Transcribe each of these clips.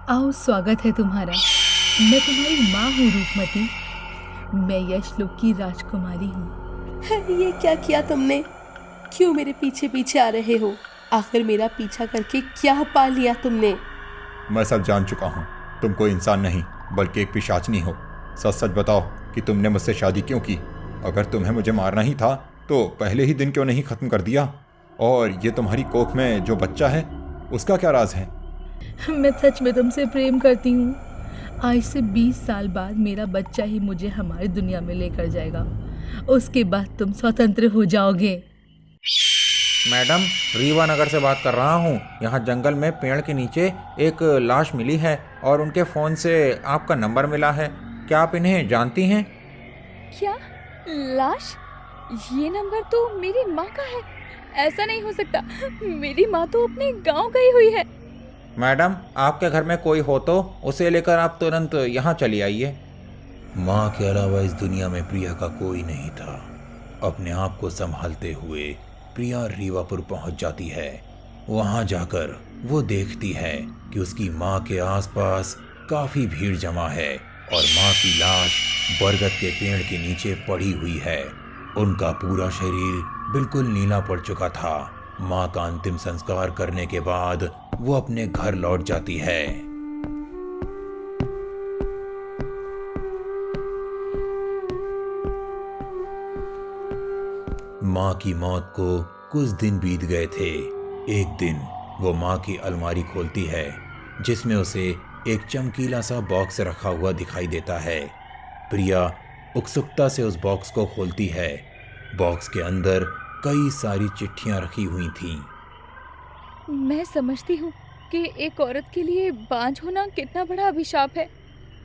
आओ, स्वागत है तुम्हारा। मैं तुम्हारी माँ हूँ रूपमती। मैं यशलोक की राजकुमारी हूँ। ये क्या किया तुमने? क्यों मेरे पीछे पीछे आ रहे हो? आखिर मेरा पीछा करके क्या पा लिया तुमने? मैं सब जान चुका हूँ। तुम कोई इंसान नहीं बल्कि एक पिशाचनी हो। सच सच बताओ कि तुमने मुझसे शादी क्यों की। अगर तुम्हें मुझे मारना ही था तो पहले ही दिन क्यों नहीं खत्म कर दिया। और ये तुम्हारी कोख में जो बच्चा है उसका क्या राज है। मैं सच में तुमसे प्रेम करती हूँ। आज से 20 साल बाद मेरा बच्चा ही मुझे हमारी दुनिया में लेकर जाएगा। उसके बाद तुम स्वतंत्र हो जाओगे। मैडम, रीवा नगर से बात कर रहा हूँ। यहाँ जंगल में पेड़ के नीचे एक लाश मिली है और उनके फ़ोन से आपका नंबर मिला है। क्या आप इन्हें जानती हैं? क्या? लाश? ये नंबर तो मेरी माँ का है। ऐसा नहीं हो सकता। मेरी माँ तो अपने गांव गई हुई है। मैडम, आपके घर में कोई हो तो उसे लेकर आप तुरंत यहाँ चली आइए। माँ के अलावा इस दुनिया में प्रिया का कोई नहीं था। अपने आप को संभालते हुए प्रिया रीवापुर पहुंच जाती है। वहां जाकर वो देखती है कि उसकी माँ के आसपास काफी भीड़ जमा है और माँ की लाश बरगद के पेड़ के नीचे पड़ी हुई है। उनका पूरा शरीर बिल्कुल नीला पड़ चुका था। माँ का अंतिम संस्कार करने के बाद वो अपने घर लौट जाती है। माँ की मौत को कुछ दिन बीत गए थे। एक दिन वो माँ की अलमारी खोलती है जिसमें उसे एक चमकीला सा बॉक्स रखा हुआ दिखाई देता है। प्रिया उत्सुकता से उस बॉक्स को खोलती है। बॉक्स के अंदर कई सारी चिट्ठियां रखी हुई थीं। मैं समझती हूँ कि एक औरत के लिए बांझ होना कितना बड़ा अभिशाप है।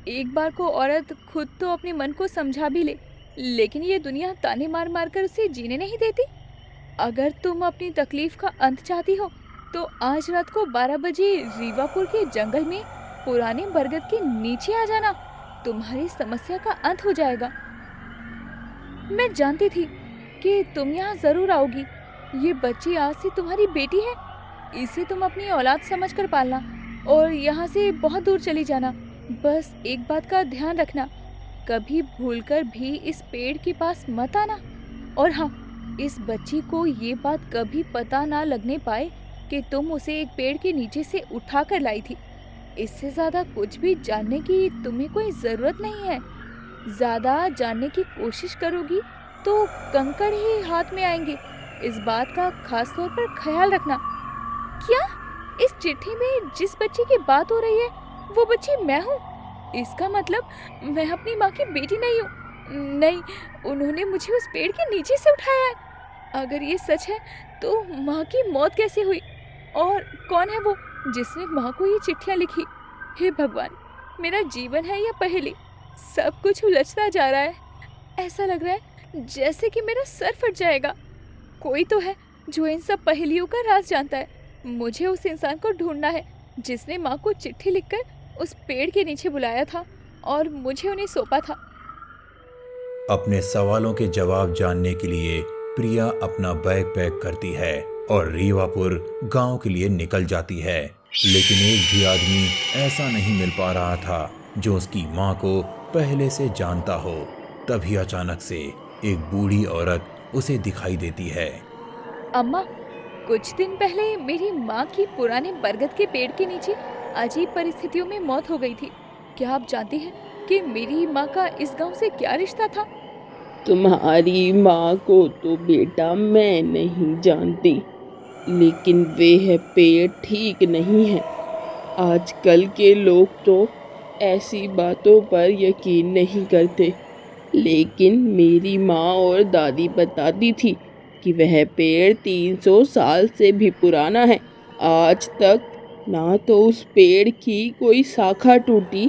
एक बार को औरत खुद तो अपने मन को समझा भी ले, लेकिन ये दुनिया ताने मार मार कर उसे जीने नहीं देती। अगर तुम अपनी तकलीफ का अंत चाहती हो तो आज रात को 12 बजे रीवापुर के जंगल में पुराने बरगद के नीचे आ जाना। तुम्हारी समस्या का अंत हो जाएगा। मैं जानती थी कि तुम यहाँ जरूर आओगी। ये बच्ची आज से तुम्हारी बेटी है। इसे तुम अपनी औलाद समझकर पालना और यहाँ से बहुत दूर चली जाना। बस एक बात का ध्यान रखना, कभी भूलकर भी इस पेड़ के पास मत आना। और हाँ, इस बच्ची को ये बात कभी पता ना लगने पाए कि तुम उसे एक पेड़ के नीचे से उठा कर लाई थी। इससे ज़्यादा कुछ भी जानने की तुम्हें कोई ज़रूरत नहीं है। ज़्यादा जानने की कोशिश करोगी तो कंकड़ ही हाथ में आएंगे। इस बात का खास तौर पर ख्याल रखना। क्या? इस चिट्ठी में जिस बच्ची की बात हो रही है वो बच्ची मैं हूँ? इसका मतलब मैं अपनी माँ की बेटी नहीं हूँ। नहीं, उन्होंने मुझे उस पेड़ के नीचे से उठाया है। अगर ये सच है तो माँ की मौत कैसे हुई? और कौन है वो जिसने माँ को ये चिट्ठियाँ लिखी? हे भगवान, मेरा जीवन है या पहेली? सब कुछ उलझता जा रहा है। ऐसा लग रहा है जैसे कि मेरा सर फट जाएगा। कोई तो है जो इन सब पहेलियों का राज जानता है। मुझे उस इंसान को ढूंढना है जिसने माँ को चिट्ठी लिखकर उस पेड़ के नीचे बुलाया था और मुझे उन्हें सौंपा था। अपने सवालों के जवाब जानने के लिए प्रिया अपना बैग पैक करती है और रीवापुर गांव के लिए निकल जाती है। लेकिन एक भी आदमी ऐसा नहीं मिल पा रहा था जो उसकी माँ को पहले से जानता हो। तभी अचानक से एक बूढ़ी औरत उसे दिखाई देती है। अम्मा, कुछ दिन पहले मेरी माँ की पुराने बरगद के पेड़ के नीचे अजीब परिस्थितियों में मौत हो गई थी। क्या आप जानती हैं कि मेरी माँ का इस गांव से क्या रिश्ता था? तुम्हारी माँ को तो बेटा मैं नहीं जानती, लेकिन वह पेड़ ठीक नहीं है। आजकल के लोग तो ऐसी बातों पर यकीन नहीं करते, लेकिन मेरी माँ और दादी बताती थी कि वह पेड़ 300 साल से भी पुराना है। आज तक ना तो उस पेड़ की कोई शाखा टूटी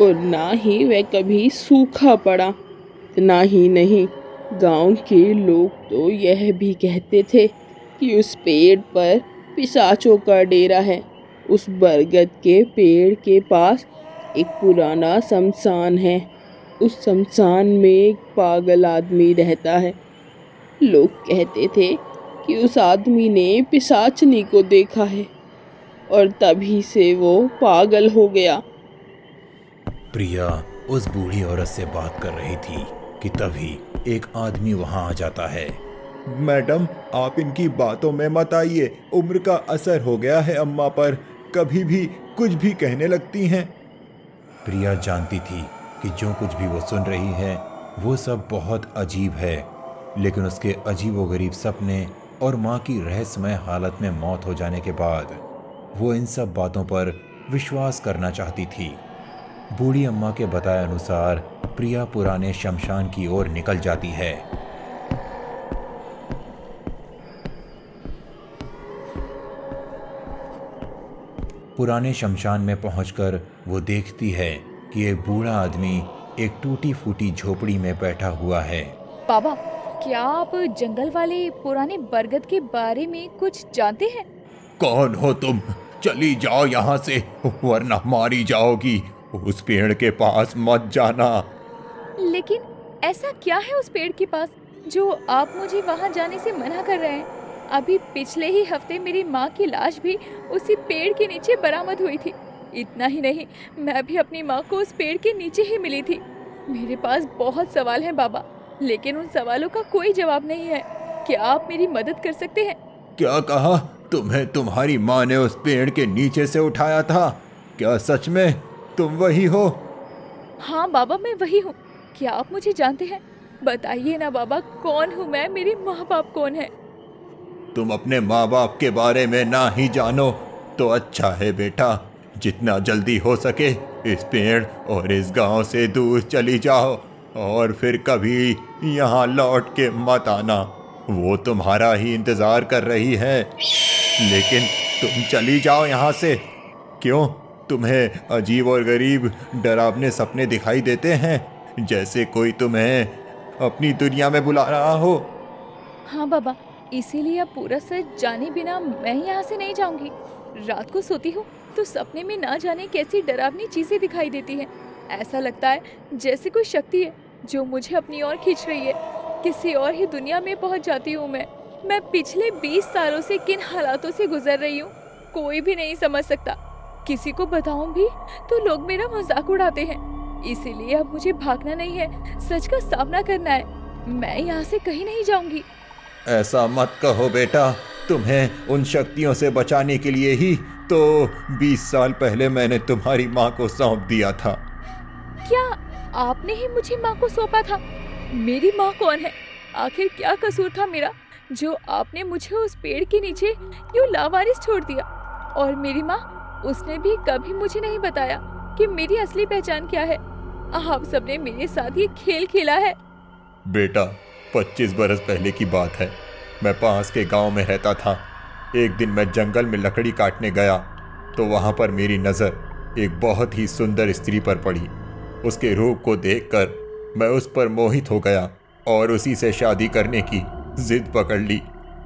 और ना ही वह कभी सूखा पड़ा। इतना ही नहीं, गांव के लोग तो यह भी कहते थे कि उस पेड़ पर पिशाचों का डेरा है। उस बरगद के पेड़ के पास एक पुराना शमशान है। उस शमशान में एक पागल आदमी रहता है। लोग कहते थे कि उस आदमी ने पिशाचनी को देखा है और तभी से वो पागल हो गया। प्रिया उस बूढ़ी औरत से बात कर रही थी कि तभी एक आदमी वहां आ जाता है। मैडम, आप इनकी बातों में मत आइए। उम्र का असर हो गया है अम्मा पर, कभी भी कुछ भी कहने लगती हैं। प्रिया जानती थी कि जो कुछ भी वो सुन रही है वो सब बहुत अजीब है, लेकिन उसके अजीबोगरीब सपने और माँ की रहस्यमय हालत में मौत हो जाने के बाद वो इन सब बातों पर विश्वास करना चाहती थी। बूढ़ी अम्मा के बताए अनुसार प्रिया पुराने शमशान की ओर निकल जाती है। पुराने शमशान में पहुंचकर वो देखती है कि एक बूढ़ा आदमी एक टूटी फूटी झोपड़ी में बैठा हुआ है। बाबा, क्या आप जंगल वाले पुराने बरगद के बारे में कुछ जानते हैं? कौन हो तुम? चली जाओ यहाँ से, वरना मारी जाओगी। उस पेड़ के पास मत जाना। लेकिन ऐसा क्या है उस पेड़ के पास जो आप मुझे वहां जाने से मना कर रहे हैं? अभी पिछले ही हफ्ते मेरी माँ की लाश भी उसी पेड़ के नीचे बरामद हुई थी। इतना ही नहीं, मैं भी अपनी माँ को उस पेड़ के नीचे ही मिली थी। मेरे पास बहुत सवाल हैं बाबा, लेकिन उन सवालों का कोई जवाब नहीं है। क्या आप मेरी मदद कर सकते हैं? क्या कहा? तुम्हें तुम्हारी माँ ने उस पेड़ के नीचे से उठाया था? क्या सच में तुम वही हो? हाँ बाबा, मैं वही हूँ। क्या आप मुझे जानते हैं? बताइए ना बाबा, कौन हूँ मैं, मेरे माँ बाप कौन है? तुम अपने माँ बाप के बारे में ना ही जानो तो अच्छा है बेटा। जितना जल्दी हो सके इस पेड़ और इस गांव से दूर चली जाओ, और फिर कभी यहाँ लौट के मत आना। वो तुम्हारा ही इंतज़ार कर रही है। लेकिन तुम चली जाओ यहाँ से। क्यों? तुम्हें अजीब और गरीब डरावने सपने दिखाई देते हैं, जैसे कोई तुम्हें अपनी दुनिया में बुला रहा हो? हाँ बाबा, इसीलिए अब पूरा सच जाने बिना मैं यहाँ से नहीं जाऊंगी। रात को सोती हूँ तो सपने में ना जाने कैसी डरावनी चीजें दिखाई देती हैं। ऐसा लगता है जैसे कोई शक्ति है जो मुझे अपनी ओर खींच रही है। किसी और ही दुनिया में पहुँच जाती हूँ मैं पिछले 20 सालों से किन हालातों से गुजर रही हूँ कोई भी नहीं समझ सकता। किसी को बताऊं भी तो लोग मेरा मजाक उड़ाते हैं। इसीलिए अब मुझे भागना नहीं है, सच का सामना करना है। मैं यहाँ से कहीं नहीं जाऊंगी। ऐसा मत कहो बेटा। तुम्हें उन शक्तियों से बचाने के लिए ही तो 20 साल पहले मैंने तुम्हारी माँ को सौंप दिया था। क्या आपने ही मुझे माँ को सौंपा था? मेरी माँ कौन है? आखिर क्या कसूर था मेरा जो आपने मुझे उस पेड़ के नीचे यूं लावारिस छोड़ दिया? और मेरी माँ, उसने भी कभी मुझे नहीं बताया कि मेरी असली पहचान क्या है। आप सबने मेरे साथ ये खेल खेला है। बेटा, 25 बरस पहले की बात है। मैं पास के गांव में रहता था। एक दिन मैं जंगल में लकड़ी काटने गया तो वहां पर मेरी नज़र एक बहुत ही सुंदर स्त्री पर पड़ी। उसके रूप को देखकर मैं उस पर मोहित हो गया और उसी से शादी करने की जिद पकड़ ली।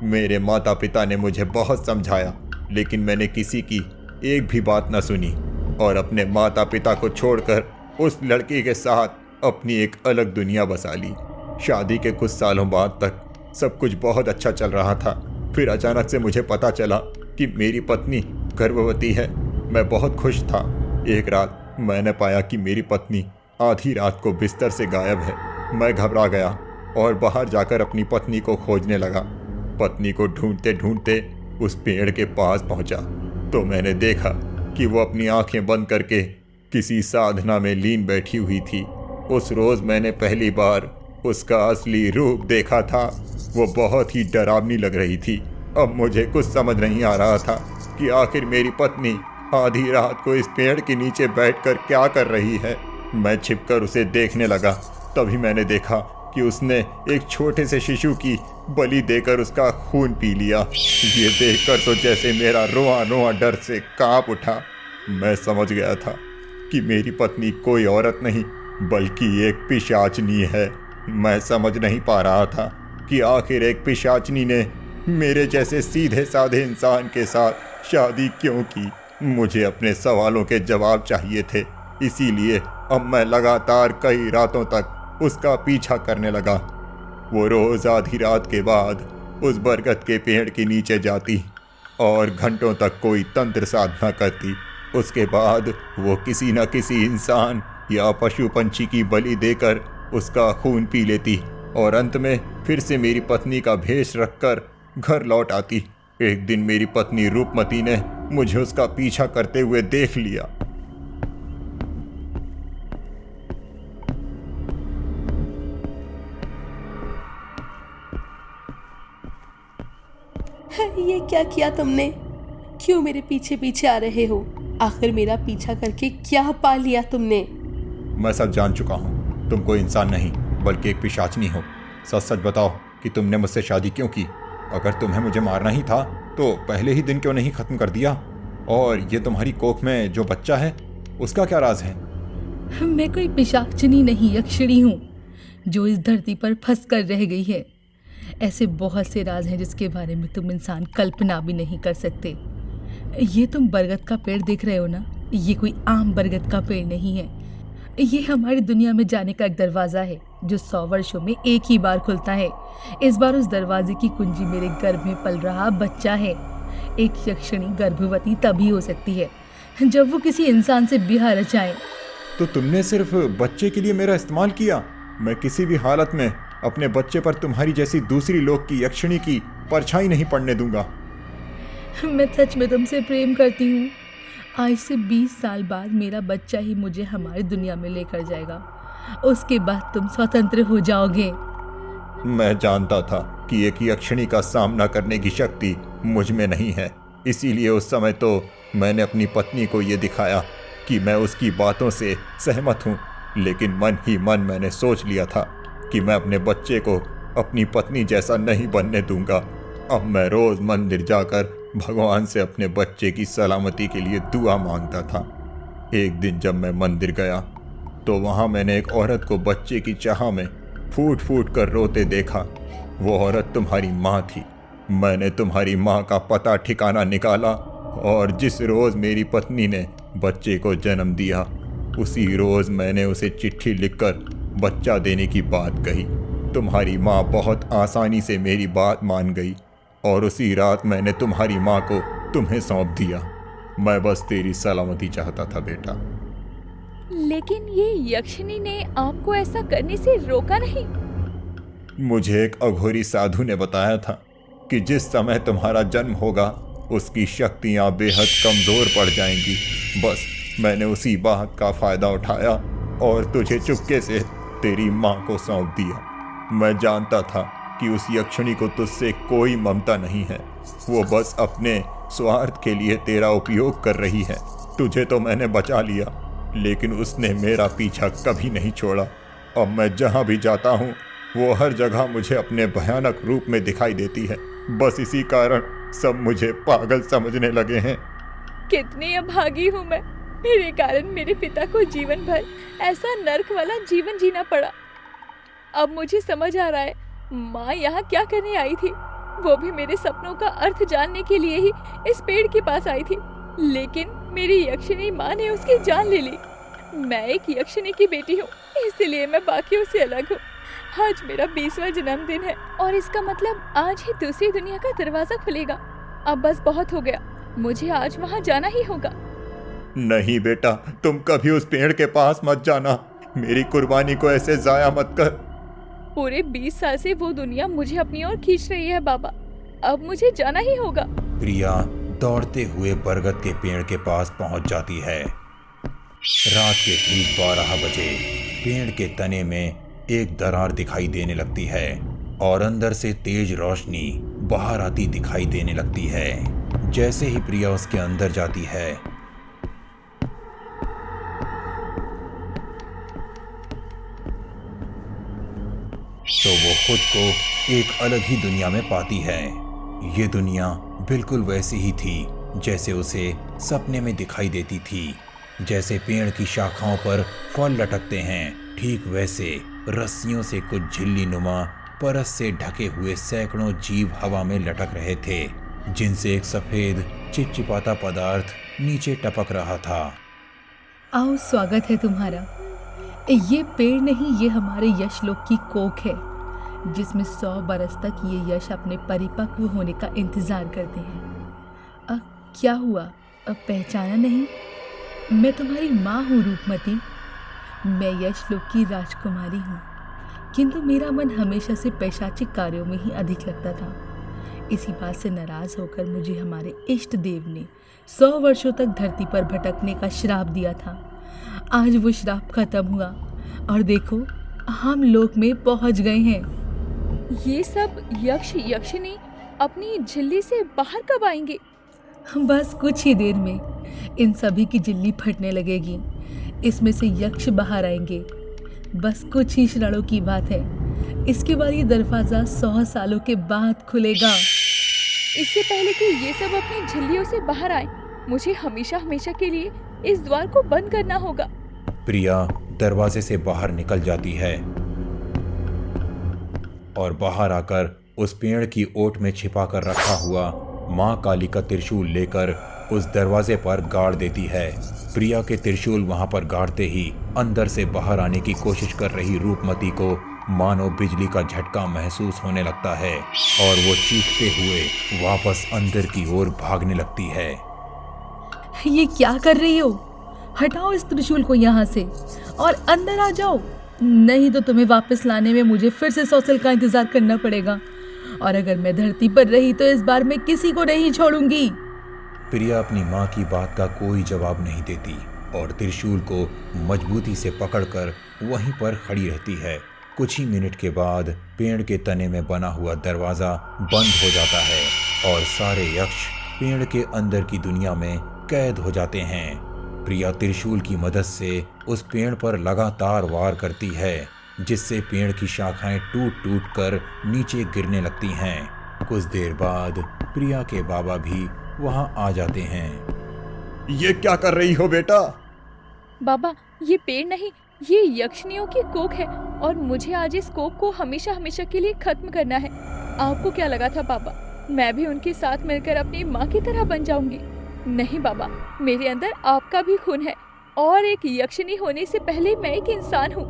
मेरे माता पिता ने मुझे बहुत समझाया, लेकिन मैंने किसी की एक भी बात न सुनी और अपने माता पिता को छोड़कर उस लड़की के साथ अपनी एक अलग दुनिया बसा ली। शादी के कुछ सालों बाद तक सब कुछ बहुत अच्छा चल रहा था। फिर अचानक से मुझे पता चला कि मेरी पत्नी गर्भवती है। मैं बहुत खुश था। एक रात मैंने पाया कि मेरी पत्नी आधी रात को बिस्तर से गायब है। मैं घबरा गया और बाहर जाकर अपनी पत्नी को खोजने लगा। पत्नी को ढूंढते ढूंढते उस पेड़ के पास पहुंचा तो मैंने देखा कि वो अपनी आंखें बंद करके किसी साधना में लीन बैठी हुई थी। उस रोज़ मैंने पहली बार उसका असली रूप देखा था। वो बहुत ही डरावनी लग रही थी। अब मुझे कुछ समझ नहीं आ रहा था कि आखिर मेरी पत्नी आधी रात को इस पेड़ के नीचे बैठकर क्या कर रही है। मैं छिपकर उसे देखने लगा। तभी मैंने देखा कि उसने एक छोटे से शिशु की बलि देकर उसका खून पी लिया। ये देखकर तो जैसे मेरा रोआ रोआ डर से कांप उठा। मैं समझ गया था कि मेरी पत्नी कोई औरत नहीं बल्कि एक पिशाचनी है। मैं समझ नहीं पा रहा था कि आखिर एक पिशाचनी ने मेरे जैसे सीधे साधे इंसान के साथ शादी क्यों की। मुझे अपने सवालों के जवाब चाहिए थे। इसीलिए अब मैं लगातार कई रातों तक उसका पीछा करने लगा। वो रोज़ आधी रात के बाद उस बरगद के पेड़ के नीचे जाती और घंटों तक कोई तंत्र साधना करती। उसके बाद वो किसी न किसी इंसान या पशु पंछी की बलि देकर उसका खून पी लेती और अंत में फिर से मेरी पत्नी का भेष रखकर घर लौट आती। एक दिन मेरी पत्नी रूपमती ने मुझे उसका पीछा करते हुए देख लिया। ये क्या किया तुमने? क्यों मेरे पीछे पीछे आ रहे हो? आखिर मेरा पीछा करके क्या पा लिया तुमने? मैं सब जान चुका हूँ। तुम कोई इंसान नहीं बल्कि एक पिशाचनी हो। सच सच बताओ कि तुमने मुझसे शादी क्यों की? अगर तुम्हें मुझे मारना ही था तो पहले ही दिन क्यों नहीं ख़त्म कर दिया? और ये तुम्हारी कोख में जो बच्चा है उसका क्या राज है? मैं कोई पिशाचनी नहीं, यक्षिणी हूँ जो इस धरती पर फंस कर रह गई है। ऐसे बहुत से राज हैं जिसके बारे में तुम इंसान कल्पना भी नहीं कर सकते। ये तुम बरगद का पेड़ देख रहे हो ना, ये कोई आम बरगद का पेड़ नहीं है। ये हमारी दुनिया में जाने का एक दरवाज़ा है जो 100 वर्षों में एक ही बार खुलता है। इस बार उस दरवाजे की कुंजी मेरे गर्भ में पल रहा बच्चा है। एक यक्षिणी गर्भवती तभी हो सकती है जब वो किसी इंसान से ब्याह रचाए। तो तुमने सिर्फ बच्चे के लिए मेरा इस्तेमाल किया? मैं किसी भी हालत में अपने बच्चे पर तुम्हारी जैसी दूसरी लोक की यक्षिणी की परछाई नहीं पड़ने दूंगा। मैं सच में तुमसे प्रेम करती हूँ। आज से 20 साल बाद मेरा बच्चा ही मुझे हमारी दुनिया में लेकर जाएगा। उसके बाद तुम स्वतंत्र हो जाओगे। मैं जानता था कि एक यक्षिणी का सामना करने की शक्ति मुझ में नहीं है, इसीलिए उस समय तो मैंने अपनी पत्नी को ये दिखाया कि मैं उसकी बातों से सहमत हूँ। लेकिन मन ही मन मैंने सोच लिया था कि मैं अपने बच्चे को अपनी पत्नी जैसा नहीं बनने दूंगा। अब मैं रोज़ मंदिर जाकर भगवान से अपने बच्चे की सलामती के लिए दुआ मांगता था। एक दिन जब मैं मंदिर गया तो वहाँ मैंने एक औरत को बच्चे की चाह में फूट फूट कर रोते देखा। वो औरत तुम्हारी माँ थी। मैंने तुम्हारी माँ का पता ठिकाना निकाला और जिस रोज़ मेरी पत्नी ने बच्चे को जन्म दिया उसी रोज़ मैंने उसे चिट्ठी लिखकर बच्चा देने की बात कही। तुम्हारी माँ बहुत आसानी से मेरी बात मान गई और उसी रात मैंने तुम्हारी माँ को तुम्हें सौंप दिया। मैं बस तेरी सलामती चाहता था बेटा। लेकिन ये यक्षिणी ने आपको ऐसा करने से रोका नहीं? मुझे एक अघोरी साधु ने बताया था कि जिस समय तुम्हारा जन्म होगा उसकी शक्तियाँ बेहद कमज़ोर पड़ जाएंगी। बस मैंने उसी बात का फ़ायदा उठाया और तुझे चुपके से तेरी माँ को सौंप दिया। मैं जानता था कि उस यक्षिणी को तुझसे कोई ममता नहीं है। वो बस अपने स्वार्थ के लिए तेरा उपयोग कर रही है। तुझे तो मैंने बचा लिया लेकिन उसने मेरा पीछा कभी नहीं छोड़ा। अब मैं जहाँ भी जाता हूँ वो हर जगह मुझे अपने भयानक रूप में दिखाई देती है। बस इसी कारण सब मुझे पागल समझने लगे हैं। कितनी अभागी हूँ मैं। मेरे कारण मेरे पिता को जीवन भर ऐसा नर्क वाला जीवन जीना पड़ा। अब मुझे समझ आ रहा है माँ यहाँ क्या करने आई थी। वो भी मेरे सपनों का अर्थ जानने के लिए ही इस पेड़ के पास आई थी, लेकिन मेरी यक्षिणी माँ ने उसकी जान ले ली। मैं एक यक्षिणी की बेटी हूँ, इसलिए मैं बाकियों से अलग हूँ। आज मेरा 20वां जन्मदिन है और इसका मतलब आज ही दूसरी दुनिया का दरवाजा खुलेगा। अब बस बहुत हो गया, मुझे आज वहाँ जाना ही होगा। नहीं बेटा, तुम कभी उस पेड़ के पास मत जाना। मेरी कुर्बानी को ऐसे जाया मत कर। पूरे 20 साल से वो दुनिया मुझे अपनी ओर खींच रही है बाबा, अब मुझे जाना ही होगा। प्रिया दौड़ते हुए बरगद के पेड़ के पास पहुंच जाती है। रात के ठीक 12 बजे पेड़ के तने में एक दरार दिखाई देने लगती है और अंदर से तेज रोशनी बाहर आती दिखाई देने लगती है। जैसे ही प्रिया उसके अंदर जाती है तो वो खुद को एक अलग ही दुनिया में पाती है। ये दुनिया बिल्कुल वैसी ही थी जैसे उसे सपने में दिखाई देती थी। जैसे पेड़ की शाखाओं पर फल लटकते हैं, ठीक वैसे रस्सियों से कुछ झिल्ली नुमा परत से ढके हुए सैकड़ों जीव हवा में लटक रहे थे, जिनसे एक सफेद चिपचिपाता पदार्थ नीचे टपक रहा था। आओ, स्वागत है तुम्हारा। ये पेड़ नहीं, ये हमारे यशलोक की कोख है जिसमें 100 बरस तक ये यश अपने परिपक्व होने का इंतजार करते हैं। क्या हुआ, अब पहचाना नहीं? मैं तुम्हारी माँ हूँ रूपमती। मैं यशलोक की राजकुमारी हूँ, किंतु मेरा मन हमेशा से पैशाचिक कार्यों में ही अधिक लगता था। इसी बात से नाराज होकर मुझे हमारे इष्ट देव ने 100 वर्षों तक धरती पर भटकने का श्राप दिया था। आज वो श्राप खत्म हुआ और देखो हम लोक में पहुंच गए हैं। ये सब यक्ष यक्षिनी अपनी झिल्ली से बाहर कब आएंगे? बस कुछ ही देर में इन सभी की झिल्ली फटने लगेगी। इसमें से यक्ष बाहर आएंगे। बस कुछ ही क्षणों की बात है। इसके बाद ये दरवाजा 100 सालों के बाद खुलेगा। इससे पहले कि ये सब अपनी झिल्लियों से बाहर आए, मुझे हमेशा हमेशा के लिए इस द्वार को बंद करना होगा। प्रिया दरवाजे से बाहर निकल जाती है और बाहर आकर उस पेड़ की ओट में छिपा कर रखा हुआ माँ काली का त्रिशूल लेकर उस दरवाजे पर गाड़ देती है। प्रिया के त्रिशूल वहां पर गाड़ते ही अंदर से बाहर आने की कोशिश कर रही रूपमती को मानो बिजली का झटका महसूस होने लगता है और वो चीखते हुए वापस अंदर की ओर भागने लगती है। ये क्या कर रही हो? हटाओ इस त्रिशूल को यहाँ से और अंदर आ जाओ, नहीं तो तुम्हें वापस लाने में मुझे फिर से 100 साल का इंतजार करना पड़ेगा। और अगर मैं धरती पर रही तो इस बार मैं किसी को नहीं छोड़ूंगी। प्रिया अपनी माँ की बात का कोई जवाब नहीं देती और त्रिशूल को मजबूती से पकड़कर वहीं पर खड़ी रहती है। कुछ ही मिनट के बाद पेड़ के तने में बना हुआ दरवाजा बंद हो जाता है और सारे यक्ष पेड़ के अंदर की दुनिया में कैद हो जाते हैं। प्रिया त्रिशूल की मदद से उस पेड़ पर लगातार वार करती है, जिससे पेड़ की शाखाएं टूट टूट कर नीचे गिरने लगती हैं। कुछ देर बाद प्रिया के बाबा भी वहां आ जाते हैं। ये क्या कर रही हो बेटा? बाबा, ये पेड़ नहीं, ये यक्षिनियों की कोख है और मुझे आज इस कोख को हमेशा हमेशा के लिए खत्म करना है। आपको क्या लगा था बाबा, मैं भी उनके साथ मिलकर अपनी माँ की तरह बन जाऊंगी? नहीं बाबा, मेरे अंदर आपका भी खून है और एक यक्षिनी होने से पहले मैं एक इंसान हूँ।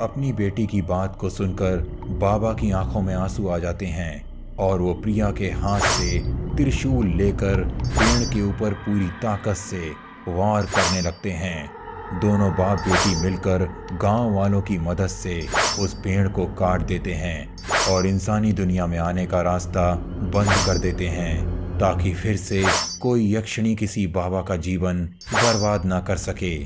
अपनी बेटी की बात को सुनकर बाबा की आंखों में आंसू आ जाते हैं और वो प्रिया के हाथ से त्रिशूल लेकर पेड़ के ऊपर पूरी ताकत से वार करने लगते हैं। दोनों बाप बेटी मिलकर गांव वालों की मदद से उस पेड़ को काट देते हैं और इंसानी दुनिया में आने का रास्ता बंद कर देते हैं, ताकि फिर से कोई यक्षिणी किसी बाबा का जीवन बर्बाद ना कर सके।